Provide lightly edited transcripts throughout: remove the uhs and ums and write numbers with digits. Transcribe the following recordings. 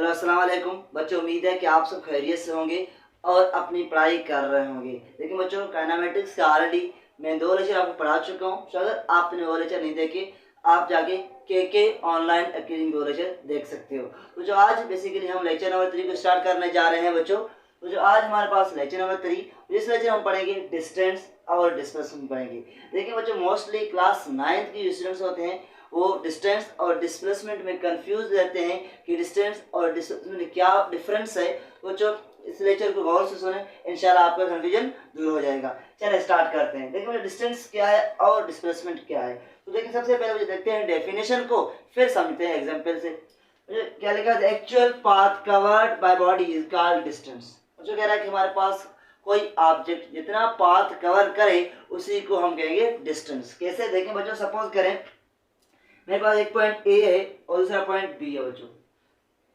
अस्सलाम वालेकुम बच्चों, उम्मीद है कि आप सब खैरियत से होंगे और अपनी पढ़ाई कर रहे होंगे। लेकिन बच्चों, काइनेमेटिक्स का ऑलरेडी मैं 2 लेक्चर आपको पढ़ा चुका हूँ। तो अगर आपने वो लेक्चर नहीं देखे, आप जाके के ऑनलाइन अकेडमी 2 लेक्चर देख सकते हो। तो जो आज बेसिकली हम लेक्चर नंबर 3 को स्टार्ट करने जा रहे हैं बच्चों, तो जो आज हमारे पास लेक्चर नंबर 3, इस लेक्चर हम पढ़ेंगे डिस्टेंस और डिस्प्लेसमेंट पढ़ेंगे। देखिए बच्चों, मोस्टली क्लास 9th के स्टूडेंट्स होते हैं वो डिस्टेंस और डिस्प्लेसमेंट में कंफ्यूज रहते हैं कि डिस्टेंस और डिस्प्लेसमेंट में क्या डिफरेंस है। तो जो इस लेक्चर को गौर से सुने, इंशाल्लाह आपका कंफ्यूजन दूर हो जाएगा। चलिए स्टार्ट करते हैं। देखिए डिस्टेंस क्या है और डिस्प्लेसमेंट क्या है। तो देखिए सबसे पहले मुझे देखते हैं डेफिनेशन को, फिर समझते हैं एग्जांपल से। क्या लिखा है? Actual path covered by body is called distance. जो कह रहा है कि हमारे पास कोई ऑब्जेक्ट जितना पाथ कवर करे उसी को हम कहेंगे डिस्टेंस। कैसे? देखें बच्चों, सपोज करें मेरे पास एक पॉइंट ए है और दूसरा पॉइंट बी है बच्चों।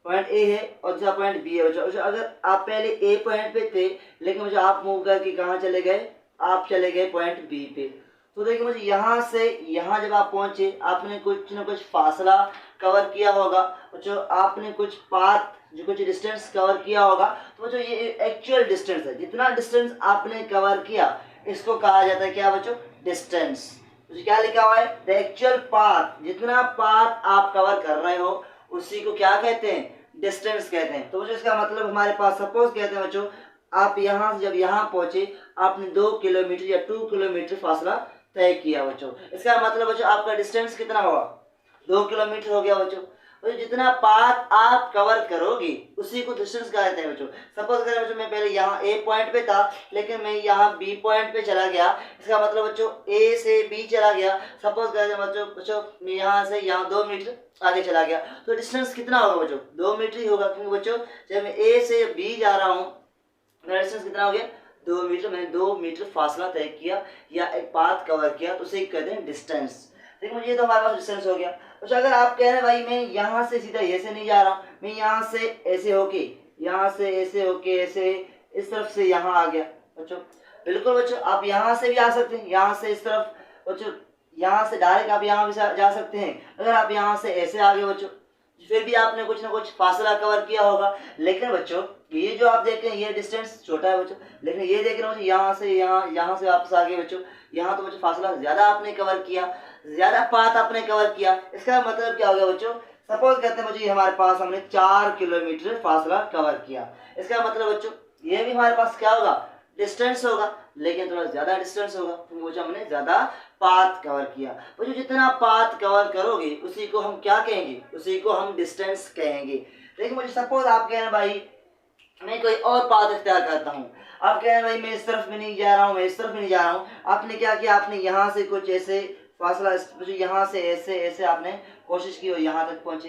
पॉइंट ए है और दूसरा पॉइंट बी है बच्चों। अगर आप पहले ए पॉइंट पे थे, लेकिन मुझे आप मूव करके कहाँ चले गए? आप चले गए पॉइंट बी पे। तो देखिए मुझे यहाँ से यहाँ जब आप पहुंचे, आपने कुछ ना कुछ फासला कवर किया होगा बच्चों, आपने कुछ पाथ जो कुछ डिस्टेंस कवर किया होगा। तो बच्चों ये एक्चुअल डिस्टेंस है। जितना डिस्टेंस आपने कवर किया इसको कहा जाता है क्या बच्चों? डिस्टेंस। तो क्या लिखा हुआ है? द एक्चुअल पाथ, जितना पाथ आप कवर कर रहे हो उसी को क्या कहते हैं? डिस्टेंस कहते हैं। तो बच्चों इसका मतलब हमारे पास सपोज कहते हैं बच्चों, आप यहाँ से जब यहाँ पहुंचे, आपने 2 किलोमीटर या 2 किलोमीटर फासला तय किया बच्चों। इसका मतलब बच्चों आपका डिस्टेंस कितना हुआ? 2 किलोमीटर हो गया बच्चों। तो जितना पाथ आप कवर करोगे उसी को डिस्टेंस कहते हैं बच्चों। सपोज करें बच्चों, मैं पहले यहाँ ए पॉइंट पे था, लेकिन मैं यहाँ बी पॉइंट पे चला गया। इसका मतलब बच्चों ए से बी चला गया। सपोज करें बच्चों मैं यहाँ से यहाँ 2 मीटर आगे चला गया, तो डिस्टेंस कितना होगा बच्चों? 2 मीटर ही होगा, क्योंकि बच्चों जब मैं ए से बी जा रहा हूँ मेरा डिस्टेंस कितना हो गया? 2 मीटर। मैंने 2 मीटर फासला तय किया या एक पाथ कवर किया, तो उसे कहते हैं डिस्टेंस। देखो ये तो हमारे पास डिस्टेंस हो गया। तो अगर आप कह रहे हैं भाई मैं यहाँ से सीधा ऐसे नहीं जा रहा हूँ, मैं यहाँ से ऐसे होके, यहाँ से ऐसे होके ऐसे इस तरफ से यहाँ आ गया बच्चों। बिल्कुल बच्चों, आप यहाँ से भी आ सकते हैं, यहाँ से इस तरफ बच्चों, यहाँ से डायरेक्ट आप यहाँ भी जा सकते हैं। अगर आप यहाँ से ऐसे आ गए बच्चों, फिर भी आपने कुछ ना कुछ फासला कवर किया होगा। लेकिन बच्चों ये जो आप देख रहे हैं ये डिस्टेंस छोटा है बच्चों, लेकिन ये देख रहे हो यहाँ से यहाँ से वापस आ गए बच्चों, यहाँ तो बच्चों फासला ज्यादा आपने कवर किया, ज्यादा पाथ आपने कवर किया। इसका मतलब क्या हो गया बच्चों? सपोज कहते हैं मुझे हमारे पास हमने 4 किलोमीटर फासला कवर किया। इसका मतलब बच्चों ये भी हमारे पास क्या होगा? डिस्टेंस होगा, लेकिन थोड़ा ज्यादा डिस्टेंस होगा क्योंकि बच्चों हमने ज्यादा पाथ कवर किया। बच्चों जितना पाथ कवर करोगे उसी को हम क्या कहेंगे? उसी को हम डिस्टेंस कहेंगे। लेकिन मुझे सपोज आप कह रहे हैं भाई मैं कोई और पाथ इख्तियार करता हूँ, आप कह रहे हैं भाई मैं इस तरफ में नहीं जा रहा हूँ, मैं इस तरफ में नहीं जा रहा हूँ। आपने क्या किया? आपने यहाँ से कुछ ऐसे फासला यहाँ से ऐसे ऐसे आपने कोशिश की और यहाँ तक पहुंचे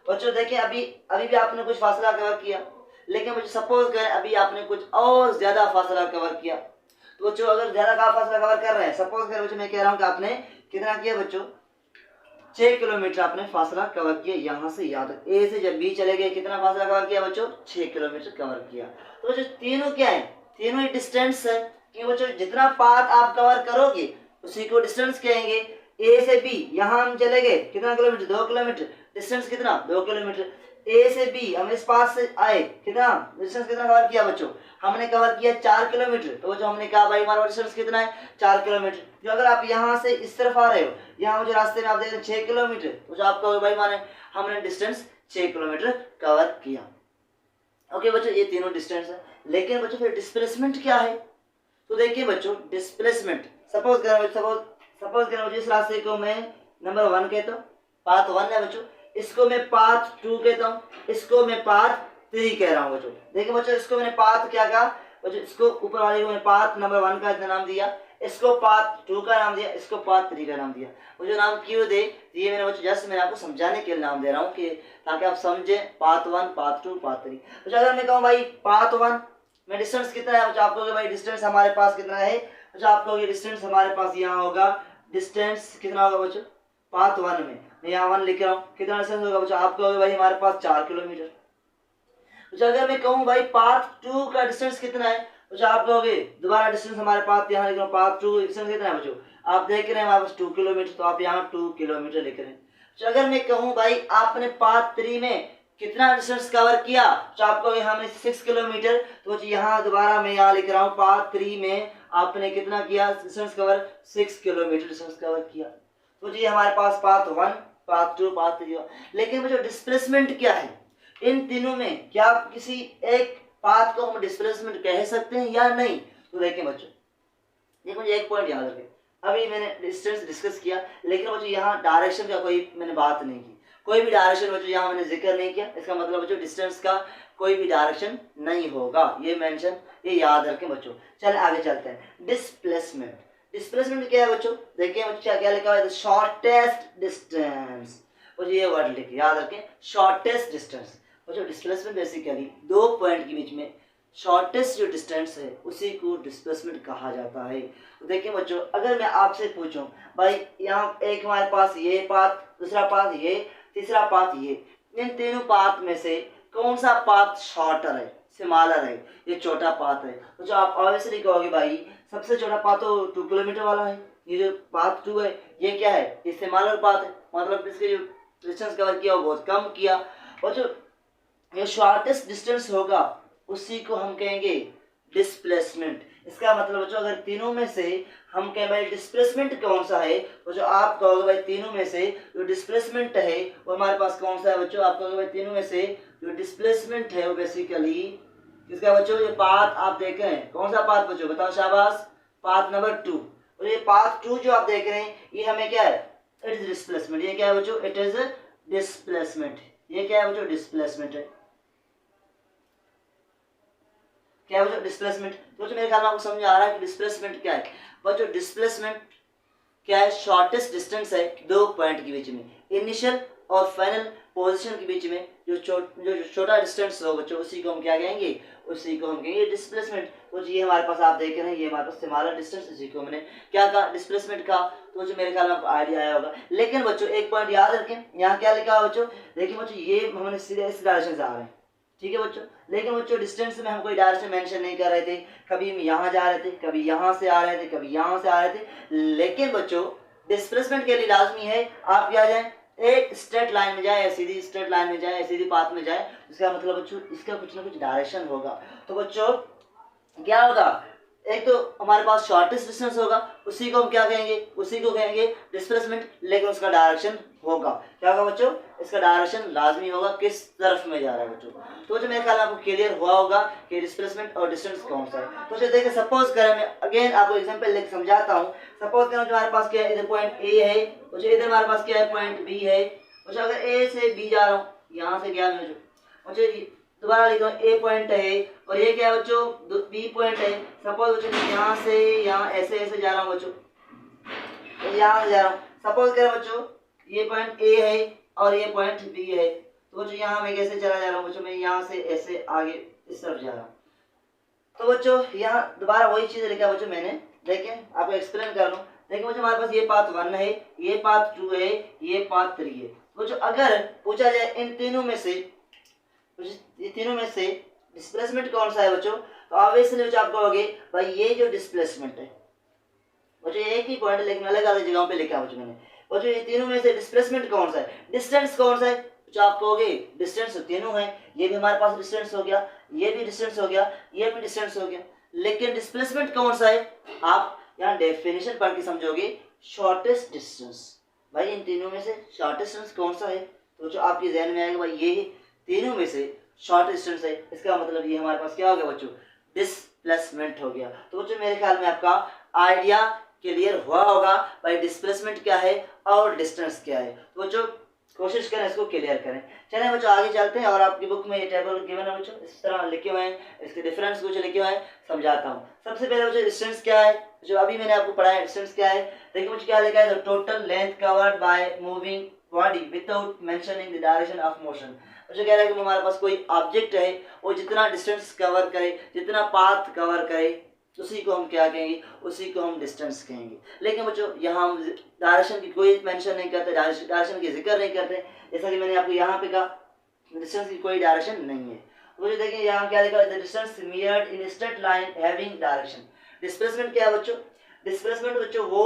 बच्चों देखिए अभी भी आपने कुछ फासला कवर किया, लेकिन मुझे सपोज करें अभी आपने कुछ और ज्यादा फासला कवर किया। तो बच्चों अगर ज्यादा का फासला कवर कर रहे हैं, सपोज करें बच्चों मैं कह रहा हूँ कि आपने कितना किया बच्चों? 6 किलोमीटर आपने फासला कवर किया यहाँ से यहाँ तक। ए से जब बी चले गए कितना फासला कवर किया बच्चों? 6 किलोमीटर कवर किया। तो बच्चों तीनों क्या है? तीनों ही डिस्टेंस है, क्योंकि बच्चों जितना पाथ आप कवर करोगे उसी को डिस्टेंस कहेंगे। ए से बी यहाँ हम चले गए कितना किलोमीटर? 2 किलोमीटर। डिस्टेंस कितना? 2 किलोमीटर। ए से बी हम इस पास से आए, कितना डिस्टेंस कितना कवर किया बच्चों? हमने कवर किया 4 किलोमीटर। तो जो हमने कहा भाई हमारा डिस्टेंस कितना है? 4 किलोमीटर। जो अगर आप यहाँ से इस तरफ आ रहे हो, यहाँ मुझे रास्ते में आप देख रहे हैं 6 किलोमीटर, तो जो आप कहोगे भाई माने हमने डिस्टेंस 6 किलोमीटर कवर किया। ओके बच्चों, ये तीनों डिस्टेंस है। लेकिन बच्चों फिर डिस्प्लेसमेंट क्या है? तो देखिए बच्चों डिस्प्लेसमेंट, सपोज करें मुझे इस रास्ते को मैं नंबर 1 कहता हूँ, पाथ 1 है बच्चों। इसको मैं पाथ 2 कहता हूँ, इसको मैं पाथ 3 कह रहा हूँ बच्चों। देखिए बच्चों इसको मैंने पाथ क्या कहा बच्चों? इसको ऊपर वाले को मैंने पाथ नंबर 1 का नाम दिया, इसको पाथ 2 का नाम दिया, इसको पाथ 3 का नाम दिया। मुझे नाम क्यों दे? ये मैंने बच्चों जस्ट मैंने आपको समझाने के लिए नाम दे रहा हूँ कि ताकि आप समझें पाथ 1, पाथ 2, पाथ 3। तो अगर मैं कहूँ भाई पाथ 1 में डिस्टेंस कितना है बच्चों? आप कहोगे भाई डिस्टेंस हमारे पास कितना है? अच्छा आप कहोगे डिस्टेंस हमारे पास यहाँ होगा, डिस्टेंस कितना होगा बच्चों? पाथ 1 में मैं यहाँ 1 लिख रहा हूँ, कितना डिस्टेंस होगा बच्चों? आप कहोगे भाई हमारे पास 4 किलोमीटर। तो अगर मैं कहूँ भाई पाथ 2 का डिस्टेंस कितना है, तो आप कहोगे दोबारा डिस्टेंस हमारे पास यहाँ लिख रहा हूँ, पाथ 2 डिस्टेंस कितना है बच्चों? आप देख रहे हैं हमारे पास 2 किलोमीटर, तो आप यहाँ 2 किलोमीटर लिख रहे हैं। तो अगर मैं कहूँ भाई आपने पाथ 3 में कितना डिस्टेंस कवर किया, तो आपको यहाँ में 6 किलोमीटर, तो यहाँ दोबारा मैं यहाँ लिख रहा हूँ पाथ 3 में आपने कितना किया distance cover, 6 kilometre distance cover किया। तो जी हमारे पास पाथ 1, पाथ 2, पाथ 3। लेकिन मुझे डिस्प्लेसमेंट क्या है इन तीनों में, क्या किसी एक पाथ को हम डिस्प्लेसमेंट कह सकते हैं या नहीं? तो देखिए बच्चों, देखो मुझे एक पॉइंट याद रखें, अभी मैंने डिस्टेंस डिस्कस किया लेकिन बच्चों यहाँ डायरेक्शन का कोई मैंने बात नहीं की, कोई भी डायरेक्शन बच्चों यहाँ मैंने जिक्र नहीं किया। इसका मतलब बच्चों डिस्टेंस का कोई भी डायरेक्शन नहीं होगा, ये मेंशन, ये याद रखें बच्चों। चलें आगे चलते हैं। डिस्प्लेसमेंट, डिस्प्लेसमेंट क्या है बच्चों? देखिए बच्चों क्या लिखा हुआ है, शॉर्टेस्ट डिस्टेंस। बच्चों ये वर्ड लिखिए, याद रखें, शॉर्टेस्ट डिस्टेंस। बच्चों डिस्प्लेसमेंट बेसिकली दो पॉइंट के बीच में शॉर्टेस्ट जो डिस्टेंस है उसी को डिस्प्लेसमेंट कहा जाता है। तो देखिए बच्चों, अगर मैं आपसे पूछूं भाई यहाँ एक हमारे पास ये पाथ, दूसरा पाथ ये, तीसरा पाथ ये, इन तीनों पाथ में से कौन सा पाथ शॉर्टर है, स्मॉलर है, ये छोटा पाथ है? तो जो आप ऑब्वियसली कहोगे भाई सबसे छोटा पाथ तो 2 किलोमीटर वाला है, ये जो पाथ 2 है ये क्या है, ये स्मॉलर पाथ है, मतलब इसके जो डिस्टेंस कवर किया वो बहुत कम किया। और जो ये शॉर्टेस्ट डिस्टेंस होगा उसी को हम कहेंगे डिस्प्लेसमेंट। इसका मतलब बच्चों अगर तीनों में से हम कहें भाई डिस्प्लेसमेंट कौन सा है, तो जो आप कहोगे भाई तीनों में से जो डिस्प्लेसमेंट है वो हमारे पास कौन सा है बच्चों, आप कहोगे भाई तीनों में से जो डिस्प्लेसमेंट है वो बेसिकली इसका बच्चों ये पाथ आप देख रहे हैं, कौन सा पाथ बच्चों बताओ, शाबाश, पाथ नंबर 2। और ये पाथ 2 जो आप देख रहे हैं ये हमें क्या है, इट इज डिस्प्लेसमेंट। ये क्या है बच्चों, इट इज डिस्प्लेसमेंट। ये क्या है बच्चों, डिस्प्लेसमेंट है। क्या है बच्चों, डिस्प्लेसमेंट। तो मेरे ख्याल में आपको समझ आ रहा है कि डिस्प्लेसमेंट क्या है। बच्चों डिस्प्लेसमेंट क्या है, शॉर्टेस्ट डिस्टेंस है दो पॉइंट के बीच में, इनिशियल और फाइनल पोजीशन के बीच में जो छोटा डिस्टेंस हो बच्चों उसी को हम क्या कहेंगे, उसी को हम कहेंगे डिस्प्लेसमेंट। तो ये हमारे पास आप देख रहे हैं ये हमारे पास स्मॉलर डिस्टेंस, इसी को मैंने क्या कहा, डिस्प्लेसमेंट का। तो जो मेरे ख्याल में आपको आइडिया आया होगा। लेकिन बच्चों एक पॉइंट याद रखें, यहाँ क्या लिखा है बच्चों, देखिए बच्चों ये हमने सीधे इस डायरेक्शन से आ रहे हैं, ठीक है बच्चों। लेकिन बच्चों डिस्टेंस में हम कोई डायरेक्शन मेंशन नहीं कर रहे थे, कभी हम यहाँ जा रहे थे, कभी यहाँ से आ रहे थे, कभी यहाँ से आ रहे थे। लेकिन बच्चों डिस्प्लेसमेंट के लिए लाजमी है आप क्या जाए, एक स्ट्रेट लाइन में जाए, सीधी स्ट्रेट लाइन में जाए, सीधी पाथ में जाए, इसका मतलब बच्चों इसका कुछ ना कुछ डायरेक्शन होगा। तो बच्चों क्या होगा, एक तो हमारे पास शॉर्टेस्ट डिस्टेंस होगा उसी को हम क्या कहेंगे, उसी को कहेंगे डिस्प्लेसमेंट, लेकिन उसका डायरेक्शन होगा, क्या होगा बच्चों, इसका डायरेक्शन लाजमी होगा किस तरफ में जा रहा है बच्चों। तो जो मेरे ख्याल में आपको क्लियर हुआ होगा कि डिस्प्लेसमेंट और डिस्टेंस कौन सा है। तो देखिए सपोज करें, मैं अगेन आपको एग्जांपल लेकर समझाता हूँ। सपोज करें जो हमारे पास क्या है, इधर पॉइंट ए है, तो इधर हमारे पास क्या है, पॉइंट बी है। तो अगर ए से बी जा रहा हूँ, यहाँ से गया मैं, दोबारा लिख दो, ए पॉइंट है और ये क्या है बच्चों, बी पॉइंट है। सपोज बच्चों यहाँ से यहाँ ऐसे ऐसे जा रहा हूँ बच्चों, यहाँ से जा रहा हूँ। सपोज करें बच्चों ये पॉइंट ए है और ये पॉइंट बी है, तो बच्चों यहाँ मैं कैसे चला जा रहा हूँ बच्चों, मैं यहाँ से ऐसे आगे इस तरफ जा रहा हूँ। तो बच्चों यहाँ दोबारा वही चीज़ लिखा बच्चों मैंने, देखें आपको एक्सप्लेन कर लूँ। देखिए बच्चों हमारे पास ये पाथ 1 है, ये पाथ 2 है, ये पाथ 3 है। बच्चों अगर पूछा जाए इन तीनों में से, ये तीनों में से डिस्प्लेसमेंट कौन सा है बच्चों, तो ऑब्वियसली बच्चों आप कहोगे भाई ये जो डिस्प्लेसमेंट है बच्चों, एक ही पॉइंट लेकिन अलग अलग जगहों पे लिखा है बच्चों मैंने। बच्चों ये तीनों में से डिस्प्लेसमेंट कौन सा है, डिस्टेंस कौन सा है, जो आप कहोगे डिस्टेंस तो तीनों है, ये भी हमारे पास डिस्टेंस हो गया, ये भी डिस्टेंस हो गया, ये भी डिस्टेंस हो गया, लेकिन डिस्प्लेसमेंट कौन सा है, आप यहाँ डेफिनेशन पढ़ के समझोगे, शॉर्टेस्ट डिस्टेंस। भाई इन तीनों में से शॉर्टेस्ट डिस्टेंस कौन सा है, तो जो आपके जहन में आएगा भाई ये तीनों में से शॉर्ट डिस्टेंस है, इसका मतलब ये हमारे पास क्या हो गया बच्चों, डिस्प्लेसमेंट हो गया। तो बच्चों मेरे ख्याल में आपका आइडिया क्लियर हुआ होगा भाई डिस्प्लेसमेंट क्या है और डिस्टेंस क्या है। तो बच्चों कोशिश करें इसको क्लियर करें। चलें बच्चों आगे चलते हैं और आपकी बुक में ये टेबल गिवन है बच्चों, इस तरह लिखे हुए हैं, इसके डिफरेंस कुछ लिखे हुए हैं, समझाता हूँ। सबसे पहले बच्चों डिस्टेंस क्या है, जो अभी मैंने आपको पढ़ाया डिस्टेंस क्या है। देखिए मुझे क्या लिखा है, the total length covered by moving body without mentioning the direction of motion. जो कह रहा है कि हमारे पास कोई ऑब्जेक्ट है वो जितना डिस्टेंस कवर करे, जितना पाथ कवर करे, उसी को हम क्या कहेंगे, उसी को हम डिस्टेंस कहेंगे। लेकिन बच्चों यहाँ हम डायरेक्शन की कोई मेंशन नहीं करते, डायरेक्शन की जिक्र नहीं करते, जैसा कि मैंने आपको यहाँ पे कहा डिस्टेंस की कोई डायरेक्शन नहीं है। तो देखिए यहाँ क्या लिखा है, distance measured in straight line having direction. Displacement क्या है बच्चों, डिस्प्लेसमेंट बच्चों वो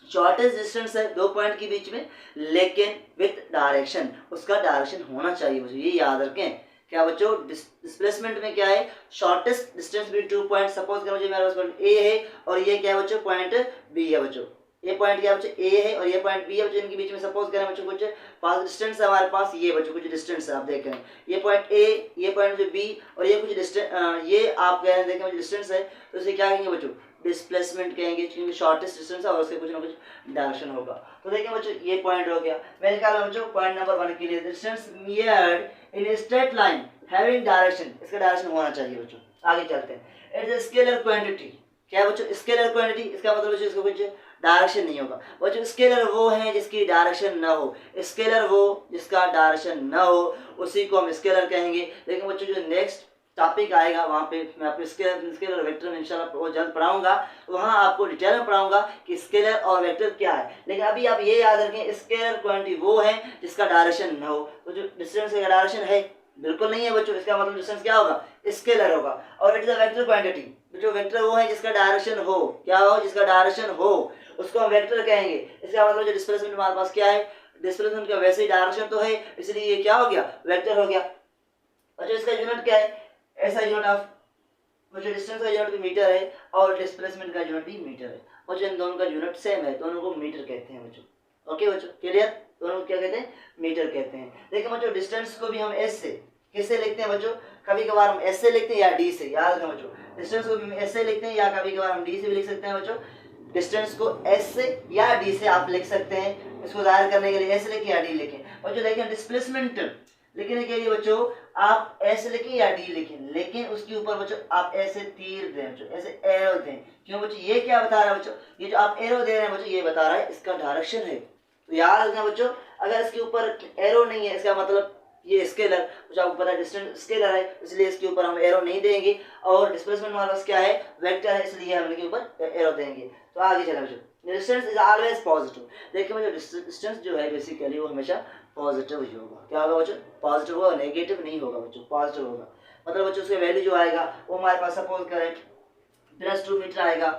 शॉर्टेस्ट डिस्टेंस है 2 पॉइंट के बीच में, लेकिन विथ डायरेक्शन, उसका डायरेक्शन होना चाहिए बच्चों, ये याद रखें। क्या बच्चों, डिस्प्लेसमेंट में क्या है, shortest distance between 2 point. Suppose करो मुझे मेरे पास पॉइंट ए है और ये क्या है बच्चों, पॉइंट बी है बच्चों। ये पॉइंट क्या है बच्चों, ए है और ये पॉइंट बी है बच्चों। इनके बीच में सपोज करें बच्चों कुछ पास डिस्टेंस है हमारे पास, ये बच्चों कुछ डिस्टेंस है, आप देख रहे हैं ये पॉइंट ए, ये पॉइंट जो बी और ये कुछ डिस्टेंस, ये आप कह रहे हैं देखें डिस्टेंस है, तो इसे क्या कहेंगे बच्चों, डिस्प्लेसमेंट कहेंगे, क्योंकि शॉर्टेस्ट डिस्टेंस है और उसके कुछ ना कुछ डायरेक्शन होगा। तो देखिए बच्चों ये पॉइंट हो गया। मेरे ख्याल में बच्चों पॉइंट नंबर 1 के लिए distance measured in straight line having direction, इसका डायरेक्शन होना चाहिए बच्चों। आगे चलते हैं। It is scalar quantity. क्या है बच्चों, स्केलर क्वांटिटी, इसका मतलब बच्चों इसका कुछ डायरेक्शन नहीं होगा बच्चों। स्केलर वो है जिसकी डायरेक्शन न हो, स्केलर वो जिसका डायरेक्शन न हो, उसी को हम स्केलर कहेंगे। लेकिन बच्चों जो नेक्स्ट टॉपिक आएगा वहाँ पे मैं आपको स्केलर और वेक्टर में इंशाल्लाह बहुत जल्द पढ़ाऊंगा, वहाँ आपको डिटेल में पढ़ाऊंगा कि स्केलर और वेक्टर क्या है। लेकिन अभी आप ये याद रखें, स्केलर क्वांटिटी वो है जिसका डायरेक्शन न हो। तो जो डिस्टेंस का डायरेक्शन है बिल्कुल नहीं है बच्चों, इसका मतलब डिस्टेंस क्या होगा, स्केलर होगा। और it is a vector quantity, जो वेक्टर वो है जिसका डायरेक्शन हो, क्या हो, जिसका डायरेक्शन हो, उसको हम वेक्टर कहेंगे। इसका मतलब जो डिस्प्लेसमेंट हमारे पास क्या है, डिस्प्लेसमेंट का वैसे ही डायरेक्शन तो है, इसलिए ये क्या हो गया, वेक्टर हो गया। और जो इसका यूनिट क्या है, ऐसा यूनिट ऑफ, जो डिस्टेंस का यूनिट भी मीटर है और डिस्प्लेसमेंट का यूनिट भी मीटर है। और जो इन दोनों का यूनिट सेम है, दोनों को मीटर कहते हैं बच्चों। ओके बच्चों, क्लियर, दोनों को क्या कहते हैं, मीटर कहते हैं। देखिए बच्चों डिस्टेंस को भी हम एस से, किससे लिखते हैं बच्चों, कभी कभार हम एस से लिखते हैं या डी से, याद रखें बच्चों। डिस्टेंस को भी हम एस से लिखते हैं या कभी कभार हम डी से भी लिख सकते हैं बच्चों। डिस्टेंस को एस से या डी से आप लिख सकते हैं, इसको जाहिर करने के लिए एस लिखें या डी लिखें। और जो देखें डिस्प्लेसमेंट लिखने के लिए बच्चों आप ऐसे लिखें या डी लिखें, लेकिन उसके ऊपर बच्चों आप ऐसे तीर दें बच्चों, ऐसे एरो दें। क्यों बच्चों, ये क्या बता रहा है बच्चों, ये जो आप एरो दे रहे हैं बच्चों, ये बता रहा है इसका डायरेक्शन है। तो याद रखना बच्चों, अगर इसके ऊपर एरो नहीं है, इसका मतलब ये स्केलर, मुझे आपको पता है डिस्टेंस स्केलर है, इसलिए इसके ऊपर हम एरो नहीं देंगे। और डिस्प्लेसमेंट हमारे पास क्या है, वेक्टर है, इसलिए हम इनके ऊपर एरो देंगे। तो आगे चले बच्चों, डिस्टेंस इज ऑलवेज पॉजिटिव। देखिए बच्चों डिस्टेंस जो है बेसिकली वो हमेशा पॉजिटिव ही होगा। क्या होगा बच्चों, पॉजिटिव होगा, नेगेटिव नहीं होगा बच्चों, पॉजिटिव होगा। मतलब बच्चों उसका वैल्यू जो आएगा वो हमारे पास सपोज करें +2 मीटर आएगा,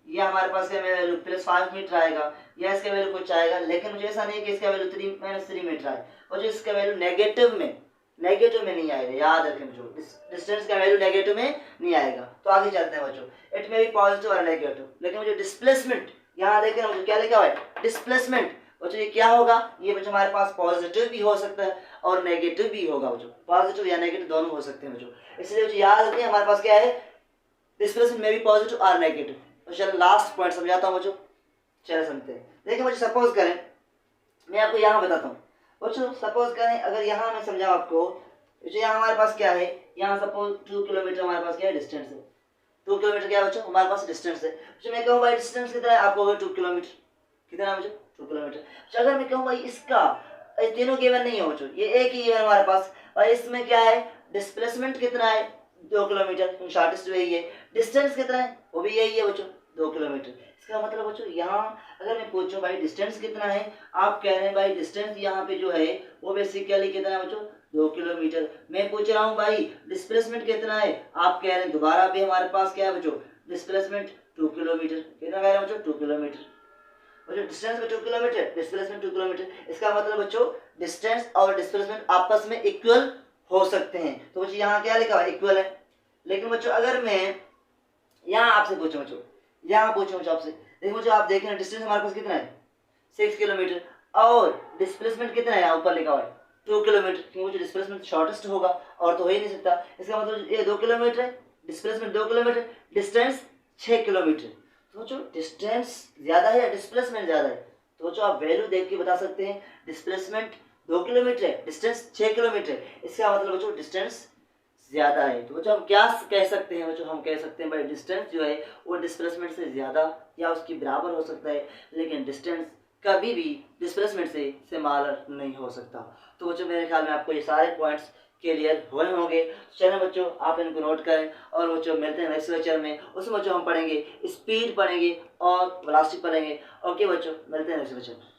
या हमारे पास क्या वैल्यू +5 मीटर आएगा, या इसका वैल्यू कुछ आएगा। लेकिन मुझे ऐसा नहीं है कि इसका वैल्यू -3 मीटर आए, और जो इसका वैल्यू नेगेटिव में नहीं आएगा। याद रखें बच्चों, डिस्टेंस का वैल्यू नेगेटिव में नहीं आएगा। तो आगे चलते हैं बच्चों, इट में भी पॉजिटिव और नेगेटिव। लेकिन मुझे डिस्प्लेसमेंट, यहाँ देखें मुझे क्या लिखा हुआ है, डिस्प्लेसमेंट। बच्चों ये क्या होगा, ये बच्चों हमारे पास पॉजिटिव भी हो सकता है और नेगेटिव भी होगा बच्चों, पॉजिटिव या नेगेटिव दोनों हो सकते हैं बच्चों। इसलिए बच्चों याद रखिए हमारे पास क्या है, डिस्प्लेसमेंट में भी पॉजिटिव और नेगेटिव। तो चलो लास्ट पॉइंट समझाता हूँ बच्चों, चलो समझते हैं। देखिए बच्चों सपोज करें, मैं आपको यहाँ बताता हूँ बच्चों, सपोज करें अगर यहाँ मैं समझाऊँ आपको, यहाँ हमारे पास क्या है, यहाँ सपोज 2 किलोमीटर हमारे पास क्या है, डिस्टेंस है। 2 किलोमीटर क्या है बच्चों, हमारे पास डिस्टेंस है। तो मैं कहूँ भाई डिस्टेंस कितना है, आपको होगा 2 किलोमीटर, कितना बच्चों, 2 किलोमीटर। तो अगर मैं कहूँ भाई इसका, तीनों गिवन नहीं हो बच्चों, ये एक ही गिवन हमारे पास, और इसमें क्या है, डिस्प्लेसमेंट कितना है 2 किलोमीटर, शॉर्टेस्ट वे ही है। डिस्टेंस कितना है, वो भी यही है बच्चों 2 किलोमीटर। इसका मतलब बच्चों यहाँ अगर मैं पूछूं भाई डिस्टेंस कितना है, आप कह रहे हैं भाई डिस्टेंस यहाँ पे जो है वो बेसिकली कितना है बच्चों, 2 किलोमीटर। मैं पूछ रहा हूँ भाई डिस्प्लेसमेंट कितना है, आप कह रहे हैं दोबारा भी हमारे पास क्या है बच्चों, डिस्प्लेसमेंट 2 किलोमीटर। कितना कह रहे हैं बच्चों, 2 किलोमीटर। बच्चों डिस्टेंस में 2 किलोमीटर, डिस्प्लेसमेंट 2 किलोमीटर। इसका मतलब बच्चों डिस्टेंस और डिस्प्लेसमेंट आपस में इक्वल हो सकते हैं। तो बच्चों यहाँ क्या लिखा हुआ है, इक्वल है। लेकिन बच्चों अगर मैं यहाँ आपसे पूछूं बच्चों, यहाँ पूछूं बच्चों आपसे, देखो बच्चों आप देख रहे हैं डिस्टेंस हमारे पास कितना है 6 किलोमीटर, और डिस्प्लेसमेंट कितना है, यहाँ ऊपर लिखा हुआ है 2 किलोमीटर, क्योंकि डिस्प्लेसमेंट शॉर्टेस्ट होगा और तो हो ही नहीं सकता। इसका मतलब ये 2 किलोमीटर है, डिस्प्लेसमेंट 2 किलोमीटर, डिस्टेंस 6 किलोमीटर। तो बच्चों डिस्टेंस ज्यादा है या डिस्प्लेसमेंट ज्यादा है, तो बच्चों आप वैल्यू देख के बता सकते हैं। डिस्प्लेसमेंट 2 किलोमीटर है, डिस्टेंस 6 किलोमीटर, इसका मतलब बच्चों डिस्टेंस ज्यादा है। तो बच्चों हम क्या कह सकते हैं बच्चों, हम कह सकते हैं भाई डिस्टेंस जो है वो डिस्प्लेसमेंट से ज्यादा या उसकी बराबर हो सकता है, लेकिन डिस्टेंस कभी भी डिस्प्लेसमेंट से स्मॉलर नहीं हो सकता। तो बच्चों मेरे ख्याल में आपको ये सारे पॉइंट्स क्लियर हुए होंगे। चलो बच्चों आप इनको नोट करें, और बच्चों मिलते हैं नेक्स्ट लेक्चर में, उसमें बच्चों हम पढ़ेंगे स्पीड पढ़ेंगे और वेलोसिटी पढ़ेंगे। ओके बच्चों, मिलते हैं नेक्स्ट लेक्चर में।